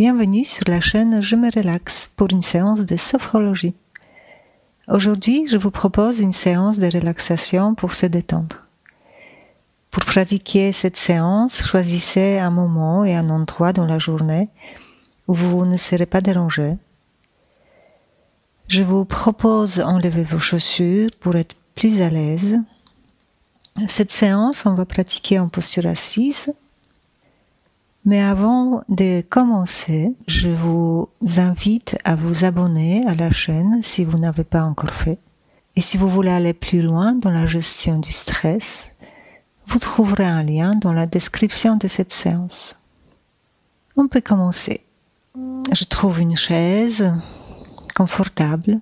Bienvenue sur la chaîne Je me relaxe pour une séance de sophrologie. Aujourd'hui, je vous propose une séance de relaxation pour se détendre. Pour pratiquer cette séance, choisissez un moment et un endroit dans la journée où vous ne serez pas dérangé. Je vous propose d'enlever vos chaussures pour être plus à l'aise. Cette séance, on va pratiquer en posture assise. Mais avant de commencer, je vous invite à vous abonner à la chaîne si vous n'avez pas encore fait. Et si vous voulez aller plus loin dans la gestion du stress, vous trouverez un lien dans la description de cette séance. On peut commencer. Je trouve une chaise confortable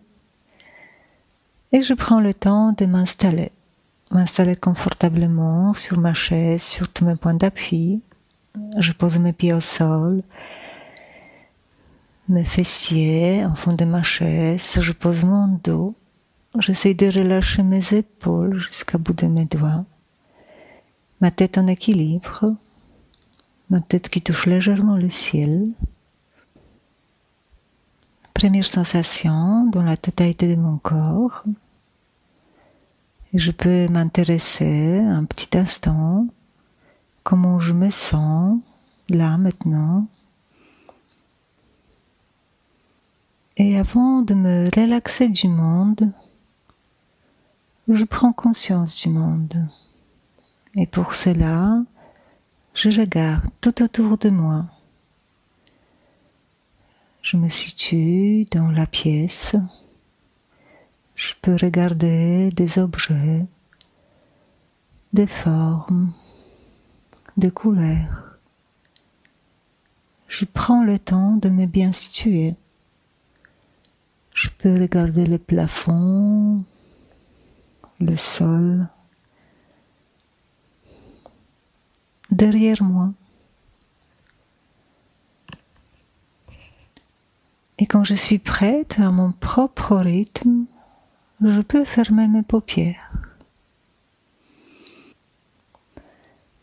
et je prends le temps de m'installer confortablement sur ma chaise, sur tous mes points d'appui. Je pose mes pieds au sol, mes fessiers en fond de ma chaise, je pose mon dos, j'essaie de relâcher mes épaules jusqu'au bout de mes doigts, ma tête en équilibre, ma tête qui touche légèrement le ciel. Première sensation dans la totalité de mon corps. Et je peux m'intéresser un petit instant comment je me sens là maintenant. Et avant de me relaxer du monde, je prends conscience du monde. Et pour cela, je regarde tout autour de moi. Je me situe dans la pièce. Je peux regarder des objets, des formes, des couleurs. Je prends le temps de me bien situer. Je peux regarder le plafond, le sol, derrière moi. Et quand je suis prête à mon propre rythme, je peux fermer mes paupières.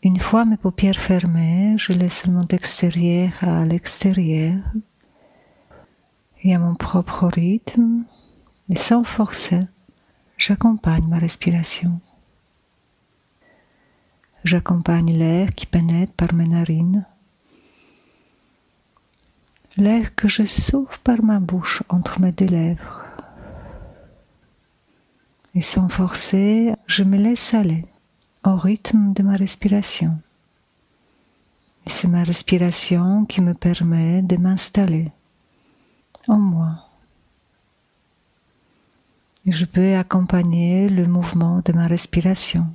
Une fois mes paupières fermées, je laisse le monde extérieur à l'extérieur et à mon propre rythme, et sans forcer, j'accompagne ma respiration. J'accompagne l'air qui pénètre par mes narines, l'air que je souffle par ma bouche entre mes deux lèvres. Et sans forcer, je me laisse aller au rythme de ma respiration. Et c'est ma respiration qui me permet de m'installer en moi. Et je peux accompagner le mouvement de ma respiration.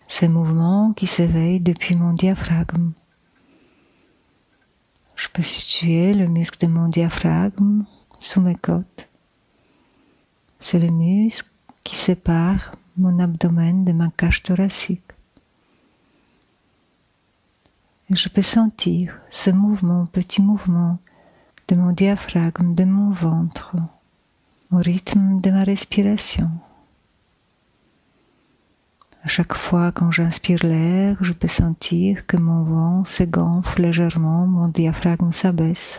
Ce mouvement qui s'éveille depuis mon diaphragme. Je peux situer le muscle de mon diaphragme sous mes côtes. C'est le muscle qui sépare mon abdomen de ma cage thoracique. Et je peux sentir ce mouvement, petit mouvement de mon diaphragme, de mon ventre, au rythme de ma respiration. À chaque fois quand j'inspire l'air, je peux sentir que mon ventre se gonfle légèrement, mon diaphragme s'abaisse.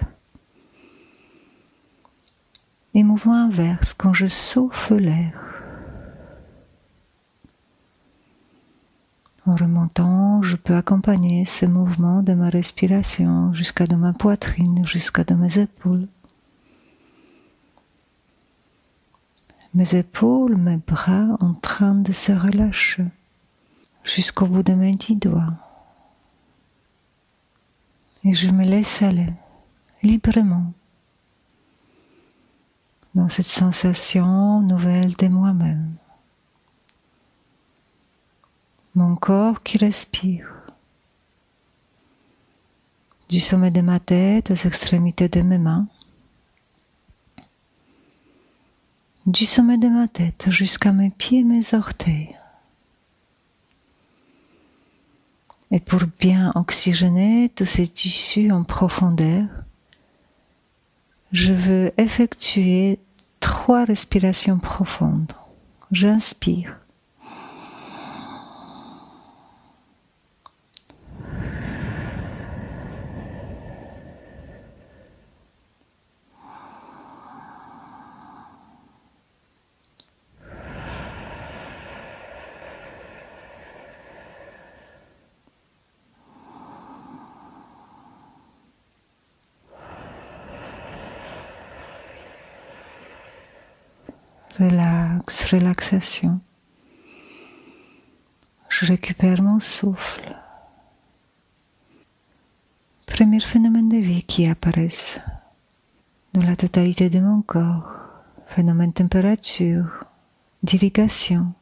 Et mouvement inverse, quand je souffle l'air. En remontant, je peux accompagner ce mouvement de ma respiration jusqu'à de ma poitrine, jusqu'à de mes épaules. Mes épaules, mes bras en train de se relâcher jusqu'au bout de mes 10 doigts. Et je me laisse aller librement dans cette sensation nouvelle de moi-même. Mon corps qui respire. Du sommet de ma tête aux extrémités de mes mains. Du sommet de ma tête jusqu'à mes pieds et mes orteils. Et pour bien oxygéner tous ces tissus en profondeur, je veux effectuer 3 respirations profondes. J'inspire. relax, relaxation. Je récupère mon souffle. Premier phénomène de vie qui apparaissent dans la totalité de mon corps. Phénomène température, d'irrigation.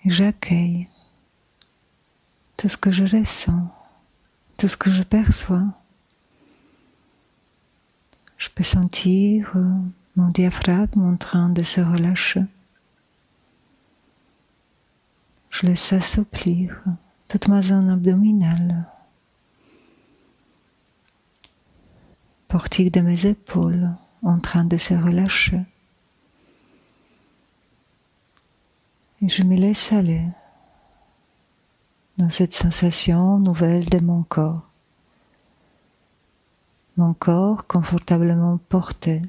Et j'accueille tout ce que je ressens, tout ce que je perçois. Je peux sentir mon diaphragme en train de se relâcher. Je laisse s'assouplir toute ma zone abdominale. Portique de mes épaules en train de se relâcher. Et je me laisse aller dans cette sensation nouvelle de mon corps. Mon corps confortablement porté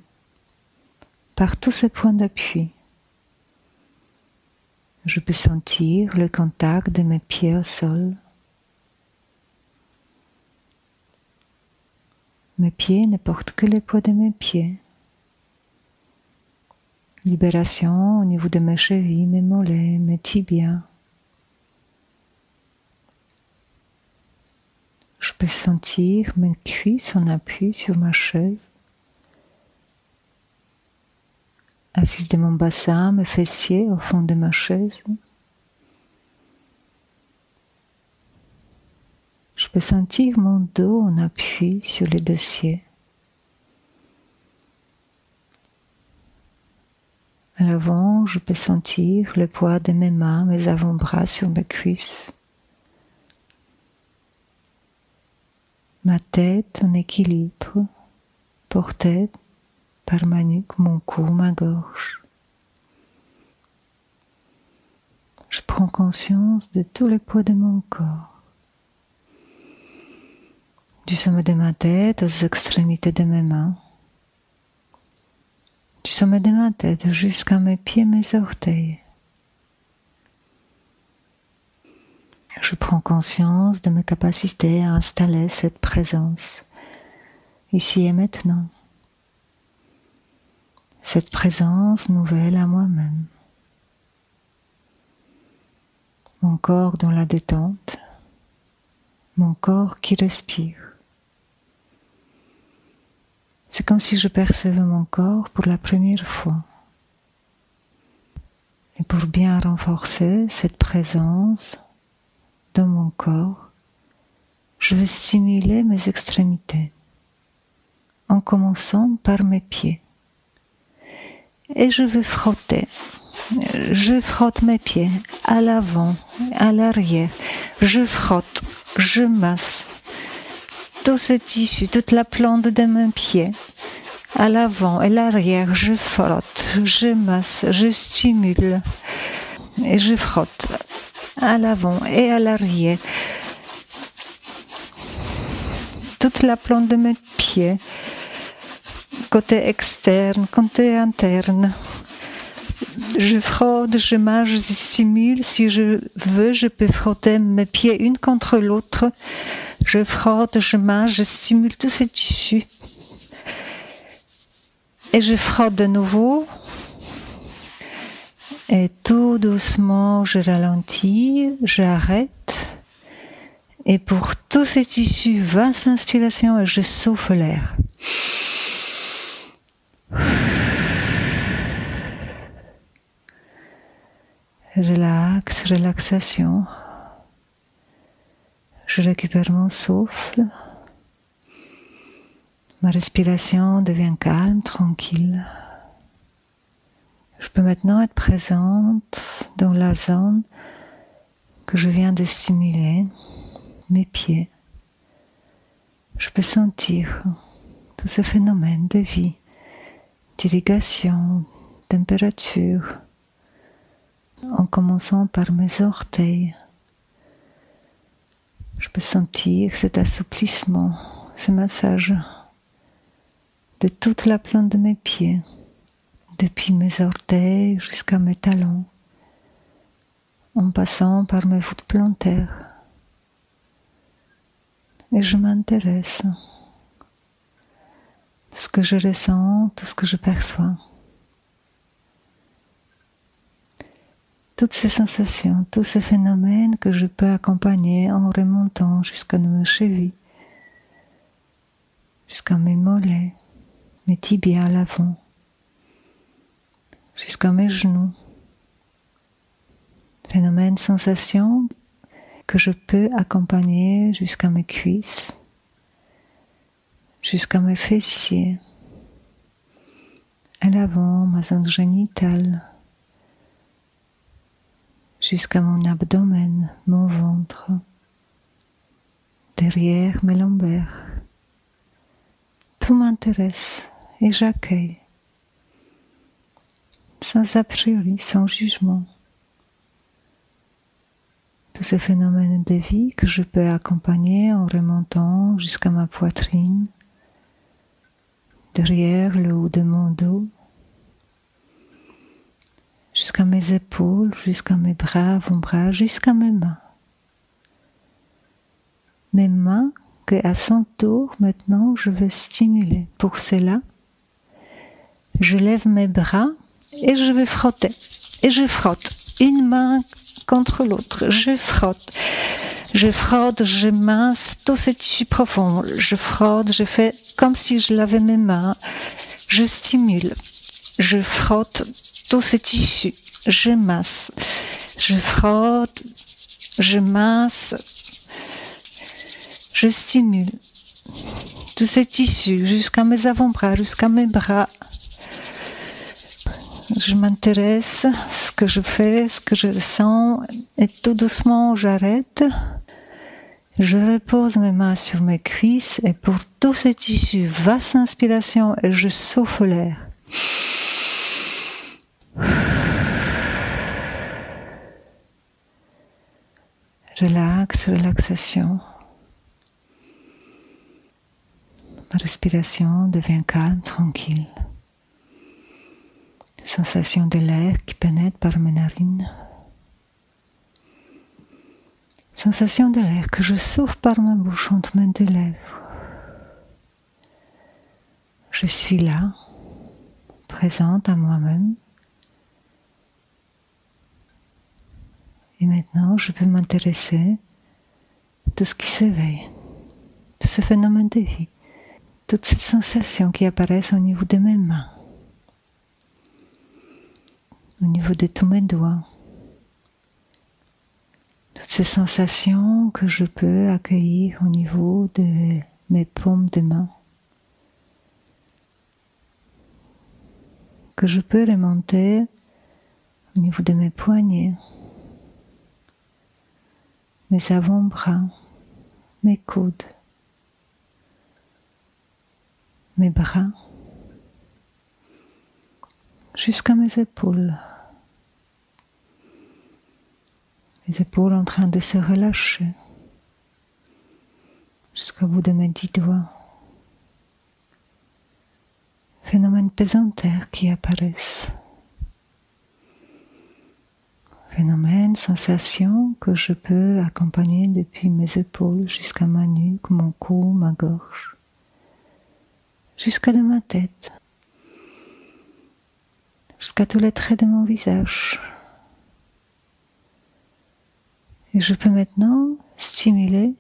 par tous ces points d'appui. Je peux sentir le contact de mes pieds au sol. Mes pieds ne portent que le poids de mes pieds. Libération au niveau de mes chevilles, mes mollets, mes tibias. Je peux sentir mes cuisses en appui sur ma chaise. Assise de mon bassin, mes fessiers au fond de ma chaise. Je peux sentir mon dos en appui sur le dossier. À l'avant, je peux sentir le poids de mes mains, mes avant-bras sur mes cuisses. Ma tête en équilibre, portée par ma nuque, mon cou, ma gorge. Je prends conscience de tout le poids de mon corps. Du sommet de ma tête aux extrémités de mes mains. Du sommet de ma tête jusqu'à mes pieds, mes orteils. Je prends conscience de mes capacités à installer cette présence, ici et maintenant. Cette présence nouvelle à moi-même. Mon corps dans la détente, mon corps qui respire. C'est comme si je percevais mon corps pour la première fois. Et pour bien renforcer cette présence dans mon corps, je vais stimuler mes extrémités, en commençant par mes pieds. Et je vais frotter. Je frotte mes pieds à l'avant, à l'arrière. Je frotte, je masse. Tout ce tissu, toute la plante de mes pieds, à l'avant et l'arrière, je frotte, je masse, je stimule. Et je frotte à l'avant et à l'arrière. Toute la plante de mes pieds. Côté externe, côté interne. Je frotte, je masse, je stimule. Si je veux, je peux frotter mes pieds une contre l'autre. Je frotte, je masse, je stimule tous ces tissus. Et je frotte de nouveau. Et tout doucement, je ralentis, j'arrête. Et pour tous ces tissus, vaste inspiration et je souffle l'air. Relax, relaxation. Je récupère mon souffle. Ma respiration devient calme, tranquille. Je peux maintenant être présente dans la zone que je viens de stimuler, mes pieds. Je peux sentir tous ces phénomènes de vie, d'irrigation, température, en commençant par mes orteils. Je peux sentir cet assouplissement, ce massage de toute la plante de mes pieds, depuis mes orteils jusqu'à mes talons, en passant par mes voûtes plantaires. Et je m'intéresse à ce que je ressens, tout ce que je perçois. toutes ces sensations, tous ces phénomènes que je peux accompagner en remontant jusqu'à mes chevilles, jusqu'à mes mollets, mes tibias à l'avant, jusqu'à mes genoux. Phénomènes, sensations que je peux accompagner jusqu'à mes cuisses, jusqu'à mes fessiers, à l'avant, ma zone génitale, jusqu'à mon abdomen, mon ventre, derrière mes lombaires. Tout m'intéresse et j'accueille, sans a priori, sans jugement. Tous ces phénomènes de vie que je peux accompagner en remontant jusqu'à ma poitrine, derrière le haut de mon dos, jusqu'à mes épaules, jusqu'à mes bras, avant-bras, jusqu'à mes mains. Mes mains que à son tour, maintenant, je vais stimuler. Pour cela, je lève mes bras et je vais frotter. Et je frotte une main contre l'autre. Je frotte, je mince tous ces tissus profonds. Je frotte, je fais comme si je lavais mes mains. Je stimule. Je frotte tous ces tissus. Je masse. Je frotte, je mince. Je stimule tous ces tissus jusqu'à mes avant-bras, jusqu'à mes bras. Je m'intéresse à ce que je fais, ce que je sens, et tout doucement j'arrête. Je repose mes mains sur mes cuisses et pour tous ces tissus, vaste inspiration et je souffle l'air. Relax, relaxation. Ma respiration devient calme, tranquille. Sensation de l'air qui pénètre par mes narines. Sensation de l'air que je souffle par ma bouche entre mes deux lèvres. Je suis là, présente à moi-même. Et maintenant, je peux m'intéresser à tout ce qui s'éveille, tout ce phénomène de vie, toutes ces sensations qui apparaissent au niveau de mes mains, au niveau de tous mes doigts, toutes ces sensations que je peux accueillir au niveau de mes paumes de main, que je peux remonter au niveau de mes poignets, mes avant-bras, mes coudes, mes bras, jusqu'à mes épaules. Mes épaules en train de se relâcher jusqu'au bout de mes 10 doigts. Phénomènes pesantaires qui apparaissent. Phénomènes, sensations que je peux accompagner depuis mes épaules jusqu'à ma nuque, mon cou, ma gorge, jusqu'à de ma tête, jusqu'à tous les traits de mon visage. Et je peux maintenant stimuler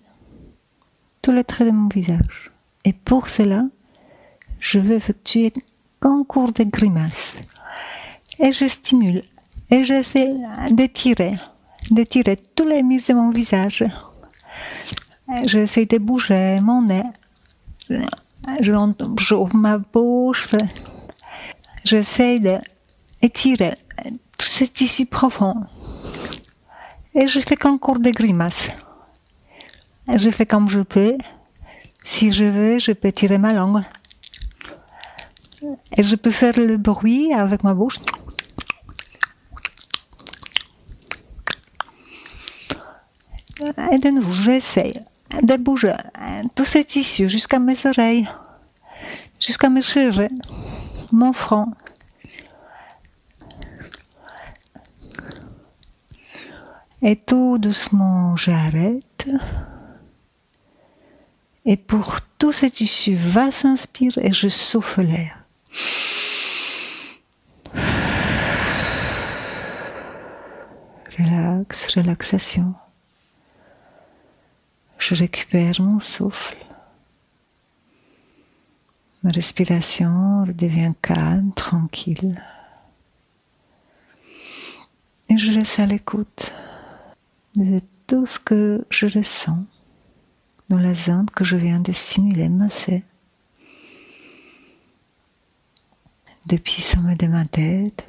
tous les traits de mon visage. Et pour cela, je vais effectuer un concours de grimaces. Et je stimule. Et j'essaie d'étirer tous les muscles de mon visage. J'essaie de bouger mon nez. J'ouvre ma bouche. J'essaie d'étirer tous ces tissus profonds. Et je fais concours de grimaces. Je fais comme je peux. Si je veux, je peux tirer ma langue. Et je peux faire le bruit avec ma bouche. Et de nouveau, j'essaie de bouger tous ces tissus jusqu'à mes oreilles, jusqu'à mes cheveux, mon front. Et tout doucement, j'arrête. Et pour tous ces tissus, va s'inspire et je souffle l'air. Relax, relaxation. Je récupère mon souffle. Ma respiration redevient calme, tranquille. Et je reste à l'écoute de tout ce que je ressens dans la zone que je viens de stimuler, masser. Depuis le sommet de ma tête,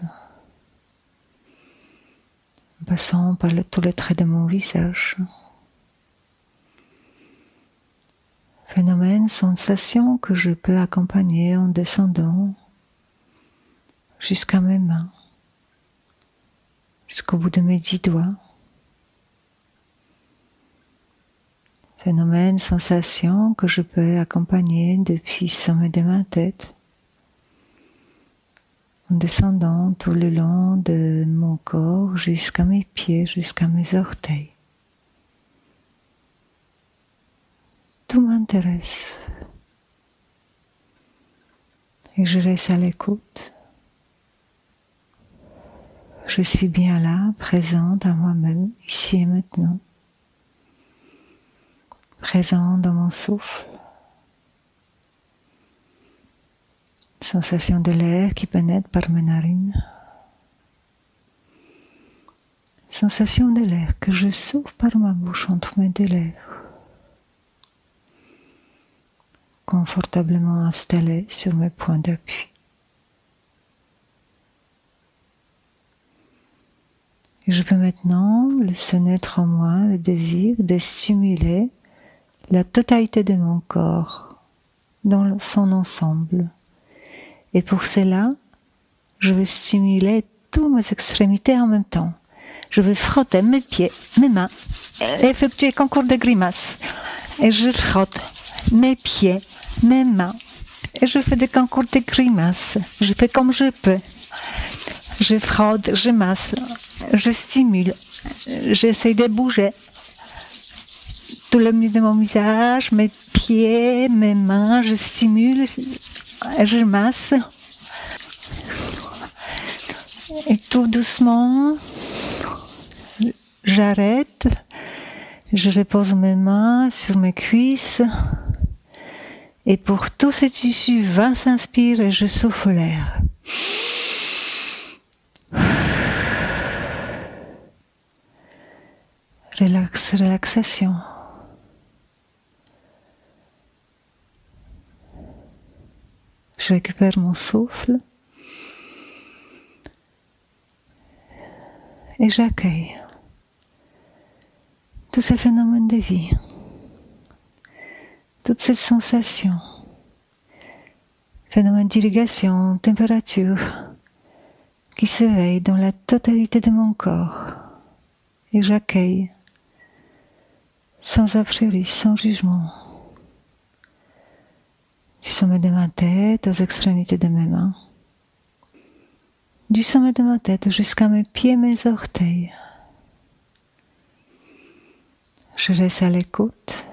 en passant par tous les traits de mon visage. Phénomène, sensation que je peux accompagner en descendant jusqu'à mes mains, jusqu'au bout de mes 10 doigts. Phénomène, sensation que je peux accompagner depuis le sommet de ma tête, en descendant tout le long de mon corps jusqu'à mes pieds, jusqu'à mes orteils. Tout m'intéresse. Et je reste à l'écoute. Je suis bien là, présente à moi-même, ici et maintenant. Présente dans mon souffle. Sensation de l'air qui pénètre par mes narines. Sensation de l'air que je souffle par ma bouche entre mes deux lèvres. Confortablement installé sur mes points d'appui. Et je peux maintenant laisser naître en moi le désir de stimuler la totalité de mon corps dans son ensemble. Et pour cela, je vais stimuler toutes mes extrémités en même temps. Je vais frotter mes pieds, mes mains, et effectuer concours de grimaces. Et je frotte mes pieds, mes mains, et je fais des concours de grimaces. Je fais comme je peux. Je frotte, je masse, je stimule, j'essaie de bouger tout le milieu de mon visage, mes pieds, mes mains, je stimule, je masse. Et tout doucement, j'arrête, je repose mes mains sur mes cuisses. Et pour tous ces tissus, va s'inspire et je souffle l'air. Relax, relaxation. Je récupère mon souffle et j'accueille tous ces phénomènes de vie, toutes ces sensations, phénomènes d'irrigation, température, qui s'éveillent dans la totalité de mon corps. Et j'accueille sans a priori, sans jugement. Du sommet de ma tête aux extrémités de mes mains. Du sommet de ma tête jusqu'à mes pieds, mes orteils. Je reste à l'écoute.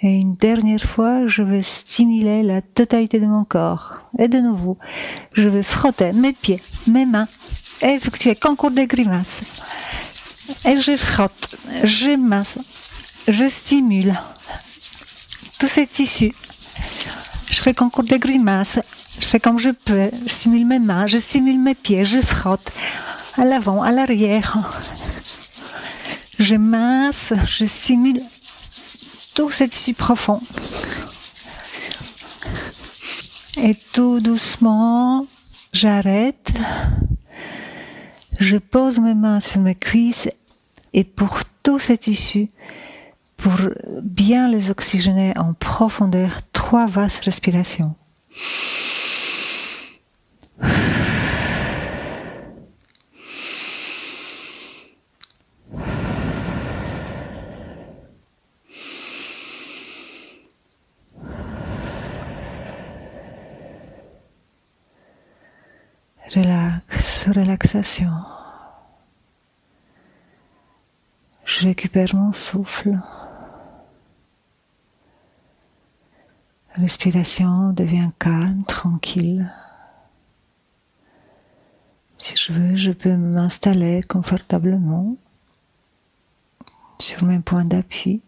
Et une dernière fois, je vais stimuler la totalité de mon corps. Et de nouveau, je vais frotter mes pieds, mes mains, et effectuer concours de grimaces. Et je frotte, je masse, je stimule tous ces tissus. Je fais concours de grimaces, je fais comme je peux, je stimule mes mains, je stimule mes pieds, je frotte à l'avant, à l'arrière. Je masse, je stimule tous ces tissus profonds. Et tout doucement, j'arrête. Je pose mes mains sur mes cuisses et pour tous ces tissus, pour bien les oxygéner en profondeur, 3 vastes respirations. Relax, relaxation. Je récupère mon souffle. La respiration devient calme, tranquille. Si je veux, je peux m'installer confortablement sur mes points d'appui.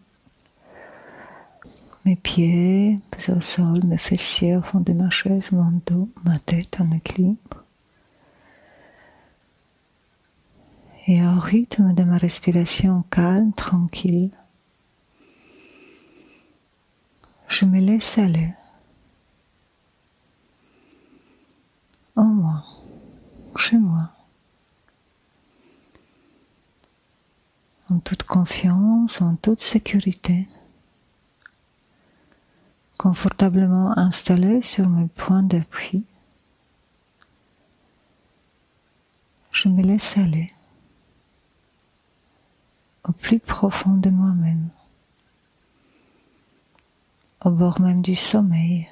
Mes pieds au sol, mes fessiers au fond de ma chaise, mon dos, ma tête en équilibre. Et au rythme de ma respiration calme, tranquille, je me laisse aller. En moi, chez moi. En toute confiance, en toute sécurité. Confortablement installé sur mes points d'appui. Je me laisse aller au plus profond de moi-même, au bord même du sommeil.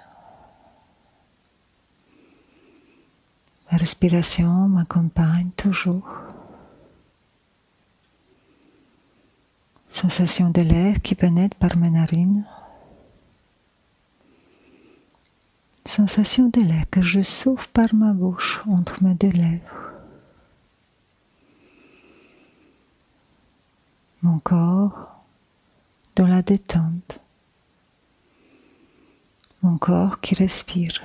Ma respiration m'accompagne toujours. Sensation de l'air qui pénètre par mes narines. Sensation de l'air que je souffle par ma bouche entre mes deux lèvres. Mon corps dans la détente. Mon corps qui respire.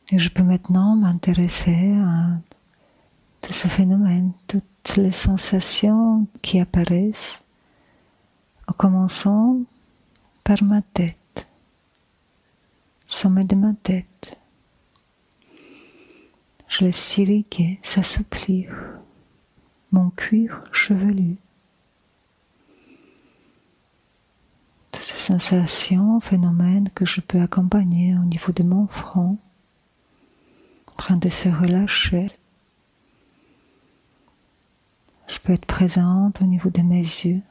Et je peux maintenant m'intéresser à tout ce phénomène, toutes les sensations qui apparaissent, en commençant par ma tête. Sommet de ma tête. Je laisse irriguer, s'assouplir mon cuir chevelu. Toutes ces sensations, phénomènes que je peux accompagner au niveau de mon front, en train de se relâcher. Je peux être présente au niveau de mes yeux.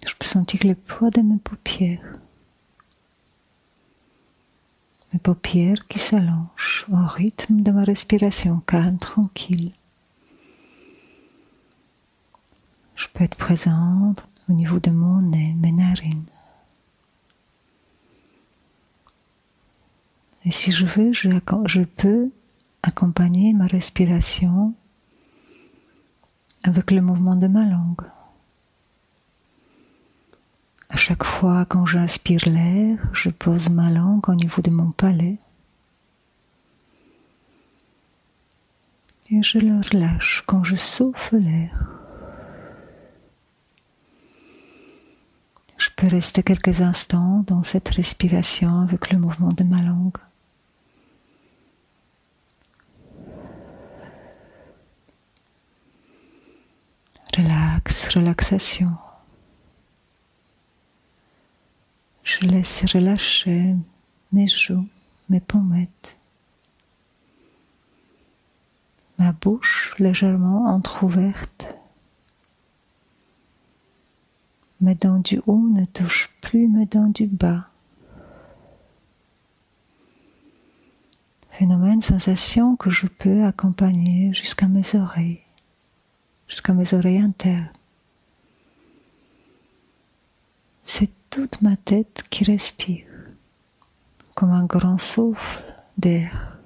Je peux sentir le poids de mes paupières. Mes paupières qui s'allongent au rythme de ma respiration calme, tranquille. Je peux être présente au niveau de mon nez, mes narines. Et si je veux, je peux accompagner ma respiration avec le mouvement de ma langue. À chaque fois quand j'inspire l'air, je pose ma langue au niveau de mon palais. Et je le relâche quand je souffle l'air. Je peux rester quelques instants dans cette respiration avec le mouvement de ma langue. Relax, relaxation. Je laisse relâcher mes joues, mes pommettes. Ma bouche légèrement entrouverte. Mes dents du haut ne touchent plus mes dents du bas. Phénomène, sensation que je peux accompagner jusqu'à mes oreilles internes. C'est toute ma tête qui respire, comme un grand souffle d'air.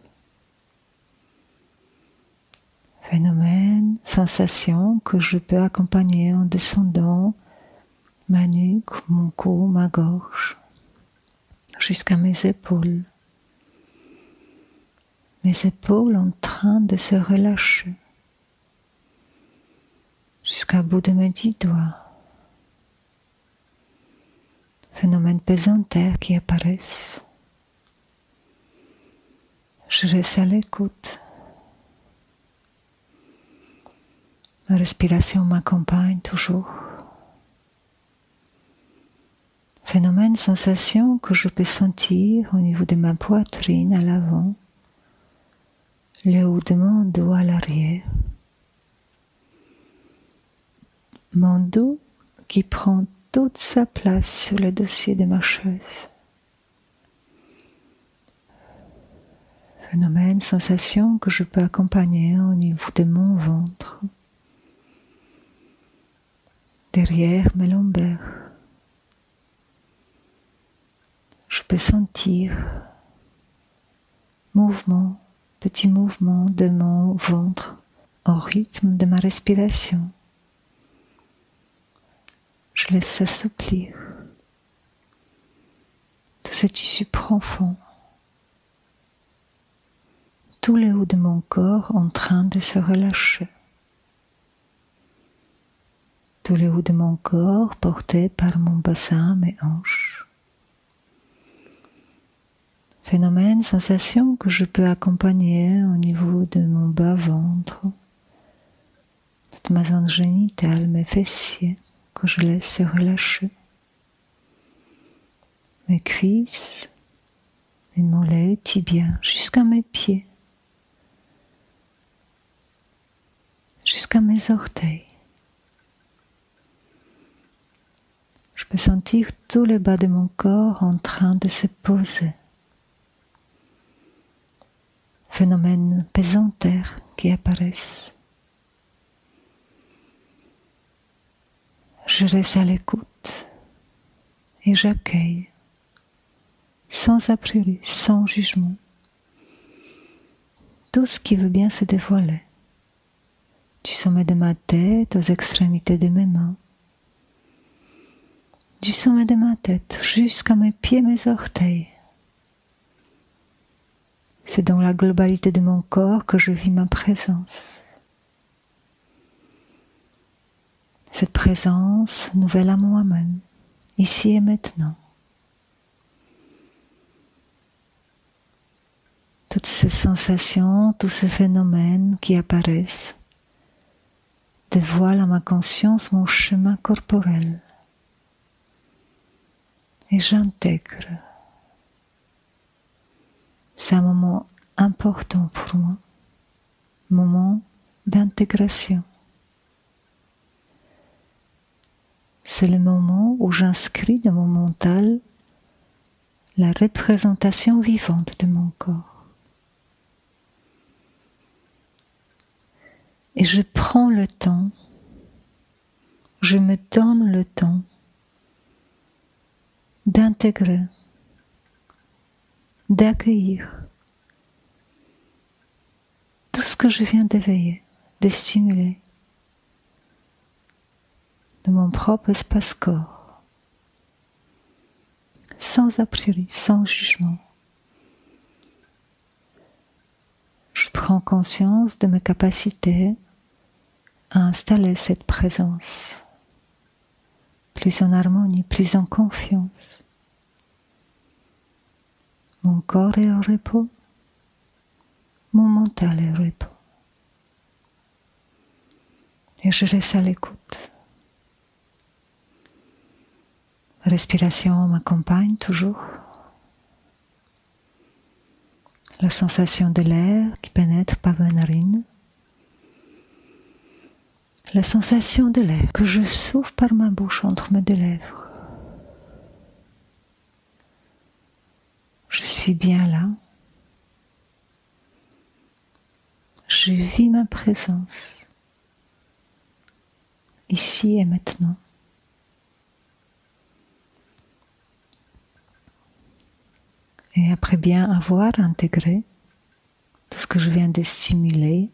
Phénomène, sensation que je peux accompagner en descendant ma nuque, mon cou, ma gorge, jusqu'à mes épaules. Mes épaules en train de se relâcher, jusqu'au bout de mes 10 doigts. Phénomène pesanteur qui apparaissent. Je reste à l'écoute. Ma respiration m'accompagne toujours. Phénomène, sensation que je peux sentir au niveau de ma poitrine à l'avant, le haut de mon dos à l'arrière. Mon dos qui prend toute sa place sur le dossier de ma chaise. Phénomène, sensation que je peux accompagner au niveau de mon ventre, derrière mes lombaires. Je peux sentir mouvement, petit mouvement de mon ventre au rythme de ma respiration. Je laisse s'assouplir tout ce tissu profond, tout le haut de mon corps en train de se relâcher. Tout le haut de mon corps porté par mon bassin, mes hanches. Phénomène, sensation que je peux accompagner au niveau de mon bas-ventre, toute ma zone génitale, mes fessiers, que je laisse se relâcher. Mes cuisses, mes mollets, tibias, jusqu'à mes pieds, jusqu'à mes orteils. Je peux sentir tout le bas de mon corps en train de se poser. Phénomènes pesantaires qui apparaissent. Je reste à l'écoute et j'accueille, sans a priori, sans jugement, tout ce qui veut bien se dévoiler, du sommet de ma tête aux extrémités de mes mains, du sommet de ma tête jusqu'à mes pieds, mes orteils. C'est dans la globalité de mon corps que je vis ma présence. Cette présence nouvelle à moi-même, ici et maintenant. Toutes ces sensations, tous ces phénomènes qui apparaissent dévoilent à ma conscience mon chemin corporel. Et j'intègre. C'est un moment important pour moi, moment d'intégration. C'est le moment où j'inscris dans mon mental la représentation vivante de mon corps. Et je prends le temps, je me donne le temps d'intégrer, d'accueillir tout ce que je viens d'éveiller, de stimuler de mon propre espace corps, sans a priori, sans jugement. Je prends conscience de mes capacités à installer cette présence, plus en harmonie, plus en confiance. Mon corps est au repos, mon mental est au repos. Et je reste à l'écoute. La respiration m'accompagne toujours. La sensation de l'air qui pénètre par mes narines. La sensation de l'air que je souffle par ma bouche entre mes deux lèvres. Je suis bien là. Je vis ma présence, ici et maintenant. Et après bien avoir intégré tout ce que je viens de stimuler,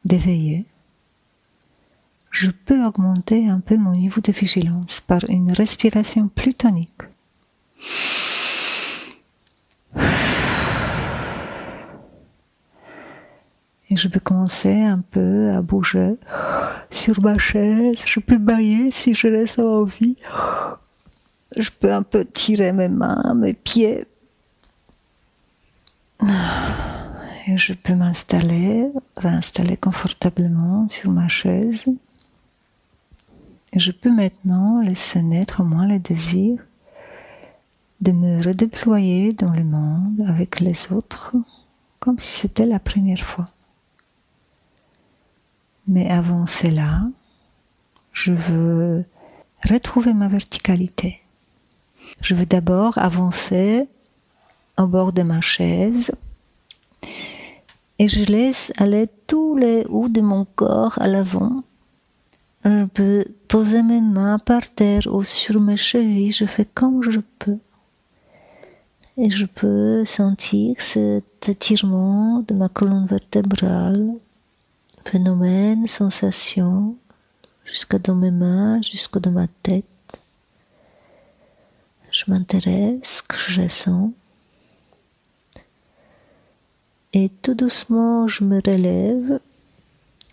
d'éveiller, je peux augmenter un peu mon niveau de vigilance par une respiration plus tonique. Et je peux commencer un peu à bouger sur ma chaise. Je peux bailler si je reste envie. Je peux un peu tirer mes mains, mes pieds. Et je peux réinstaller confortablement sur ma chaise. Et je peux maintenant laisser naître en moi le désir de me redéployer dans le monde avec les autres, comme si c'était la première fois. Mais avant cela, je veux retrouver ma verticalité. Je veux d'abord avancer au bord de ma chaise et je laisse aller tous les hauts de mon corps à l'avant. Je peux poser mes mains par terre ou sur mes chevilles, je fais comme je peux. Et je peux sentir cet étirement de ma colonne vertébrale, phénomène, sensation, jusque dans mes mains, jusque dans ma tête. Je m'intéresse, que je ressens. Et tout doucement, je me relève.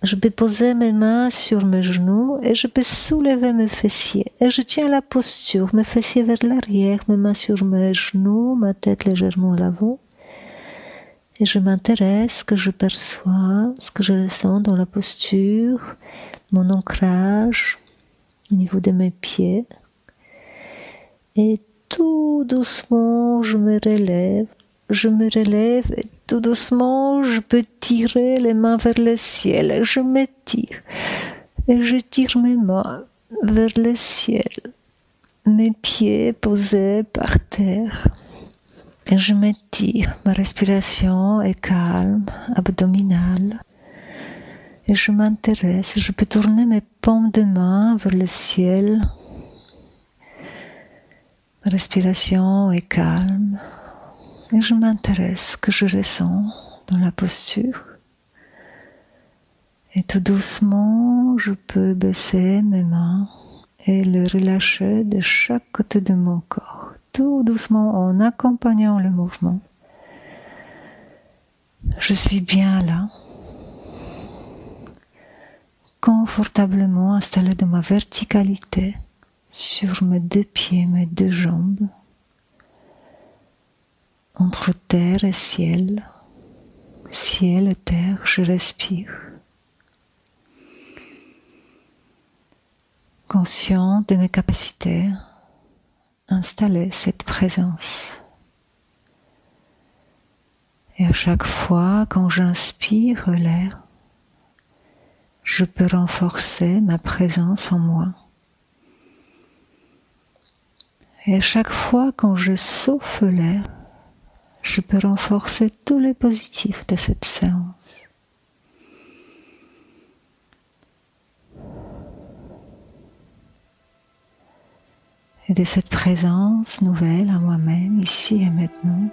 Je peux poser mes mains sur mes genoux et je peux soulever mes fessiers. Et je tiens la posture, mes fessiers vers l'arrière, mes mains sur mes genoux, ma tête légèrement à l'avant. Et je m'intéresse, que je perçois, ce que je ressens dans la posture, mon ancrage au niveau de mes pieds. Et tout doucement, je me relève et tout doucement, je peux tirer les mains vers le ciel. Et je m'étire et je tire mes mains vers le ciel, mes pieds posés par terre. Et je m'étire, ma respiration est calme, abdominale. Et je m'intéresse, je peux tourner mes paumes de main vers le ciel. Ma respiration est calme. Et je m'intéresse, que je ressens dans la posture. Et tout doucement, je peux baisser mes mains et les relâcher de chaque côté de mon corps. Tout doucement, en accompagnant le mouvement. Je suis bien là, confortablement installée dans ma verticalité, sur mes deux pieds, mes deux jambes. Entre terre et ciel et terre, je respire. Conscient de mes capacités, installer cette présence. Et à chaque fois, quand j'inspire l'air, je peux renforcer ma présence en moi. Et à chaque fois, quand je souffle l'air, je peux renforcer tous les positifs de cette séance. Et de cette présence nouvelle à moi-même, ici et maintenant,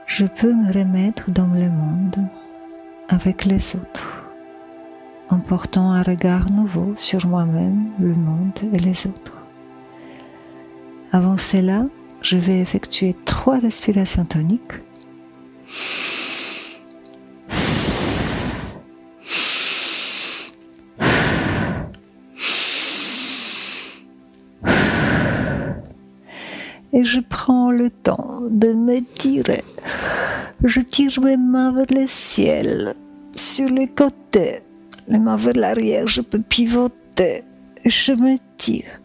je peux me remettre dans le monde avec les autres, en portant un regard nouveau sur moi-même, le monde et les autres. Avant cela, je vais effectuer 3 respirations toniques. Et je prends le temps de m'étirer. Je tire mes mains vers le ciel, sur les côtés, les mains vers l'arrière, je peux pivoter. Je m'étire.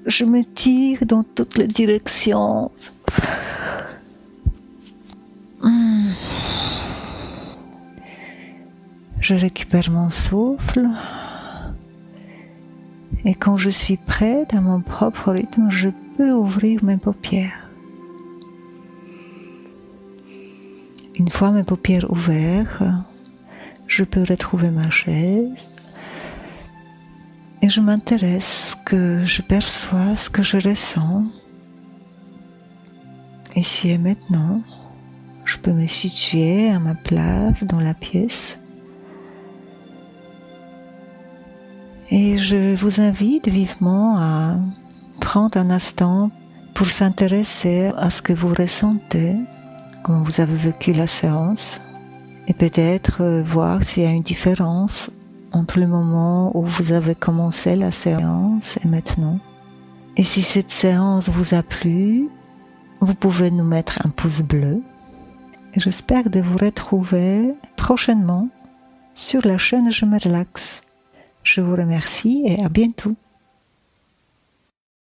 Je m'étire dans toutes les directions. Je récupère mon souffle. Et quand je suis prête à mon propre rythme, je peux ouvrir mes paupières. Une fois mes paupières ouvertes, je peux retrouver ma chaise. Et je m'intéresse, que je perçois ce que je ressens. Ici et maintenant, je peux me situer à ma place dans la pièce. Et je vous invite vivement à prendre un instant pour s'intéresser à ce que vous ressentez, comment vous avez vécu la séance, et peut-être voir s'il y a une différence entre le moment où vous avez commencé la séance et maintenant. Et si cette séance vous a plu, vous pouvez nous mettre un pouce bleu. Et j'espère de vous retrouver prochainement sur la chaîne Je me relaxe. Je vous remercie et à bientôt.